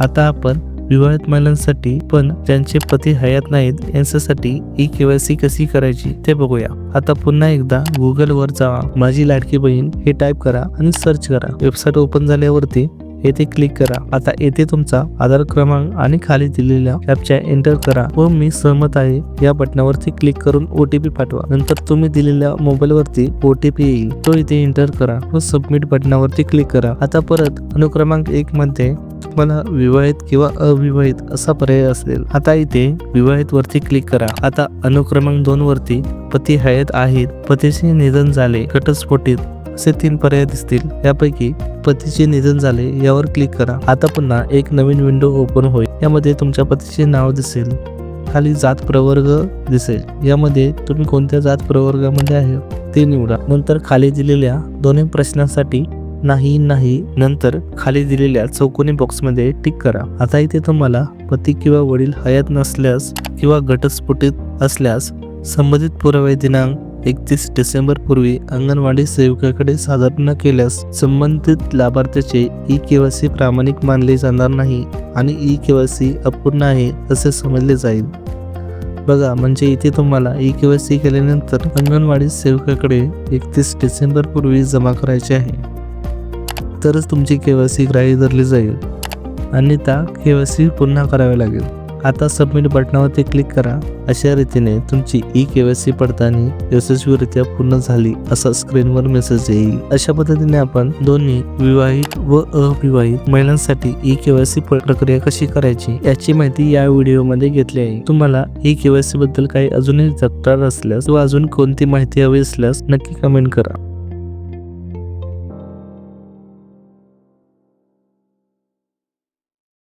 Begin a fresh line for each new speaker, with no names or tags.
आता आपण विवाहित महिलांसाठी पण ज्यांचे पती हयात नाहीत यांच्यासाठी ई-केवायसी कशी करायची ते बघूया। आता पुन्हा एकदा गुगल वर जावा, माझी लाडकी बहीण हे टाईप करा आणि सर्च करा। वेबसाईट ओपन झाल्यावरती येथे क्लिक करा। आता येथे तुमचा आधार क्रमांक आणि खाली दिलेल्या कॅप्चा एंटर करा व मी सहमत आहे या बटनावरती क्लिक करून OTP पाठवा। नंतर तुम्ही दिलेल्या मोबाईल वरती OTP येईल, तो इथे एंटर करा व सबमिट बटनावरती क्लिक करा। आता परत अनुक्रमांक 1 मध्ये तुम्हाला विवाहित किंवा अविवाहित असा पर्याय असेल। आता इथे विवाहित वरती क्लिक करा। आता अनुक्रमांक 2 वरती पती हयात आहेत, पतीचे निधन झाले, घटस्फोटित असे 3 पर्याय दिसतील। यापैकी पतीचे निधन झाले यावर क्लिक करा। आता पुन्हा एक नवीन विंडो ओपन होईल। यामध्ये तुमच्या पतीचे नाव दिसेल, खाली जात प्रवर्ग दिसेल। यामध्ये तुम्ही कोणत्या जात प्रवर्गामध्ये आहे ते निवडा। नंतर खाली दिलेल्या दोन्ही प्रश्नांसाठी नाही नंतर खाली दिलेल्या चौकोनी बॉक्समध्ये टिक करा। आता इथे तुम्हाला पती किंवा वडील हयात नसल्यास किंवा घटस्फोटित असल्यास संबंधित पुरावे दिनांक 31 डिसेंबर पूर्वी अंगणवाडी सेविकाकडे सादर न केल्यास संबंधित लाभार्थ्याचे ई-केवायसी प्रामाणिक मानले जाणार नाही आणि ई-केवायसी अपूर्ण आहे असे समजले जाईल। बघा, म्हणजे इथे तुम्हाला ई-केवायसी केल्यानंतर अंगणवाडी सेविकाकडे 31 डिसेंबर पूर्वी जमा करायचे आहे, तरच तुमची केवायसी ग्राह्य धरली जाईल आणि त्या केवायसी पुन्हा करावी लागेल। आता सबमिट बटनावरती क्लिक करा। अशा रीतीने तुमची ई-केवायसी पडताळणी यशस्वीरित्या पूर्ण झाली असा स्क्रीनवर मेसेज येईल। अशा पद्धतीने आपण दोन्ही विवाहित व अविवाहित महिलांसाठी ई-केवायसी प्रक्रिया कशी करायची याची माहिती या व्हिडिओमध्ये घेतली आहे। तुम्हाला ई-केवायसी बद्दल काही अजूनही तक्रार असल्यास किंवा अजून कोणती माहिती हवी असल्यास नक्की कमेंट करा।